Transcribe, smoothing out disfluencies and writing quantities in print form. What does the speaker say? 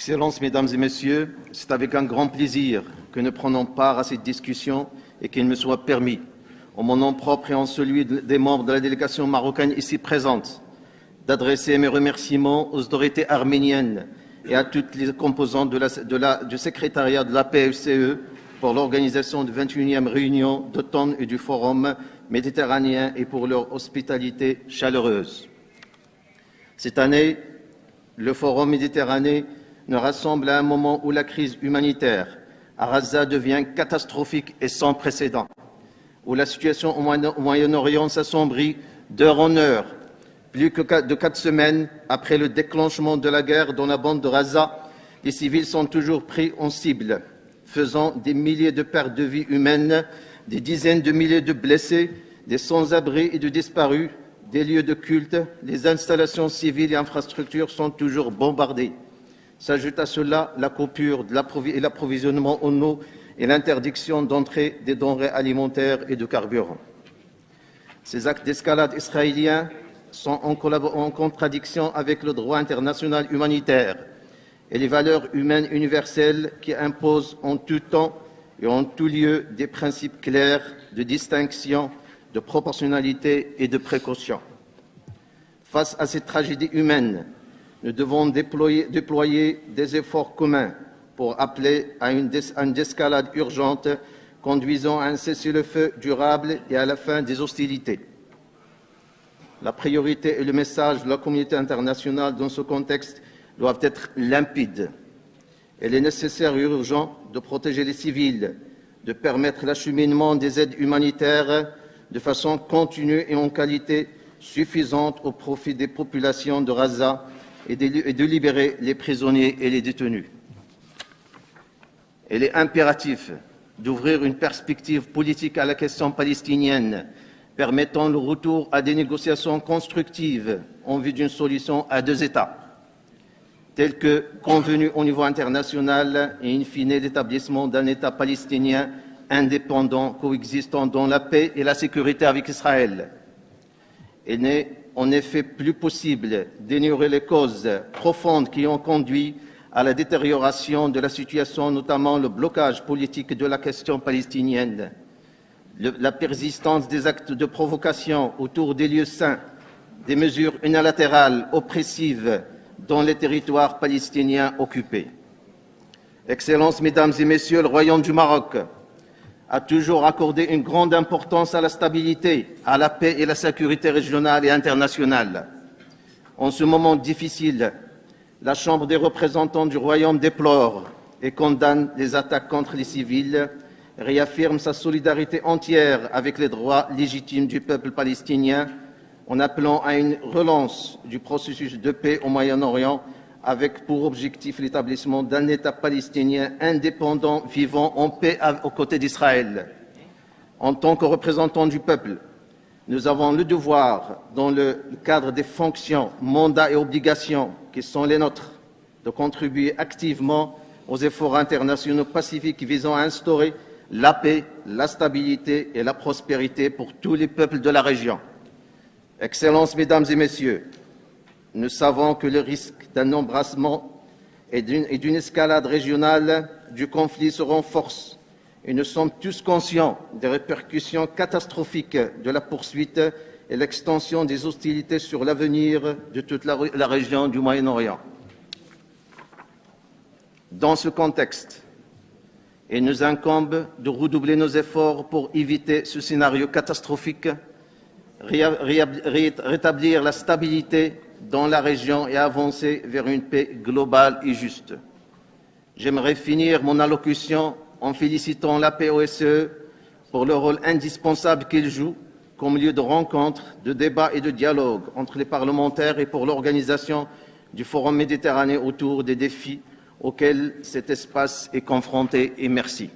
Excellences, Mesdames et Messieurs, c'est avec un grand plaisir que nous prenons part à cette discussion et qu'il me soit permis, en mon nom propre et en celui des membres de la délégation marocaine ici présente, d'adresser mes remerciements aux autorités arméniennes et à toutes les composantes du secrétariat de la PFCE pour l'organisation de 21e réunion d'automne et du Forum méditerranéen et pour leur hospitalité chaleureuse. Cette année, le Forum méditerranéen nous rassemble à un moment où la crise humanitaire à Gaza devient catastrophique et sans précédent, où la situation au Moyen-Orient s'assombrit d'heure en heure, plus que de 4 semaines après le déclenchement de la guerre dans la bande de Gaza, les civils sont toujours pris en cible, faisant des milliers de pertes de vies humaines, des dizaines de milliers de blessés, des sans-abri et de disparus, des lieux de culte, les installations civiles et infrastructures sont toujours bombardées. S'ajoute à cela la coupure de l'approvisionnement en eau et l'interdiction d'entrée des denrées alimentaires et de carburant. Ces actes d'escalade israéliens sont en contradiction avec le droit international humanitaire et les valeurs humaines universelles qui imposent en tout temps et en tout lieu des principes clairs de distinction, de proportionnalité et de précaution. Face à cette tragédie humaine, nous devons déployer des efforts communs pour appeler à une escalade urgente conduisant à un cessez-le-feu durable et à la fin des hostilités. La priorité et le message de la communauté internationale dans ce contexte doivent être limpides. Il est nécessaire et urgent de protéger les civils, de permettre l'acheminement des aides humanitaires de façon continue et en qualité suffisante au profit des populations de Gaza et de libérer les prisonniers et les détenus. Il est impératif d'ouvrir une perspective politique à la question palestinienne, permettant le retour à des négociations constructives en vue d'une solution à 2 États, telle que convenue au niveau international et in fine l'établissement d'un État palestinien indépendant coexistant dans la paix et la sécurité avec Israël. Il n'est en effet plus possible d'ignorer les causes profondes qui ont conduit à la détérioration de la situation, notamment le blocage politique de la question palestinienne, la persistance des actes de provocation autour des lieux saints, des mesures unilatérales oppressives dans les territoires palestiniens occupés. Excellences, Mesdames et Messieurs, le Royaume du Maroc a toujours accordé une grande importance à la stabilité, à la paix et à la sécurité régionale et internationale. En ce moment difficile, la Chambre des représentants du Royaume déplore et condamne les attaques contre les civils, réaffirme sa solidarité entière avec les droits légitimes du peuple palestinien en appelant à une relance du processus de paix au Moyen-Orient avec pour objectif l'établissement d'un État palestinien indépendant vivant en paix aux côtés d'Israël. En tant que représentants du peuple, nous avons le devoir, dans le cadre des fonctions, mandats et obligations qui sont les nôtres, de contribuer activement aux efforts internationaux pacifiques visant à instaurer la paix, la stabilité et la prospérité pour tous les peuples de la région. Excellences, Mesdames et Messieurs, nous savons que le risque d'un embrassement et d'une escalade régionale du conflit se renforce et nous sommes tous conscients des répercussions catastrophiques de la poursuite et l'extension des hostilités sur l'avenir de toute la région du Moyen-Orient. Dans ce contexte, il nous incombe de redoubler nos efforts pour éviter ce scénario catastrophique, rétablir la stabilité dans la région et avancer vers une paix globale et juste. J'aimerais finir mon allocution en félicitant la POSCE pour le rôle indispensable qu'il joue comme lieu de rencontre, de débat et de dialogue entre les parlementaires et pour l'organisation du Forum méditerranéen autour des défis auxquels cet espace est confronté. Et merci.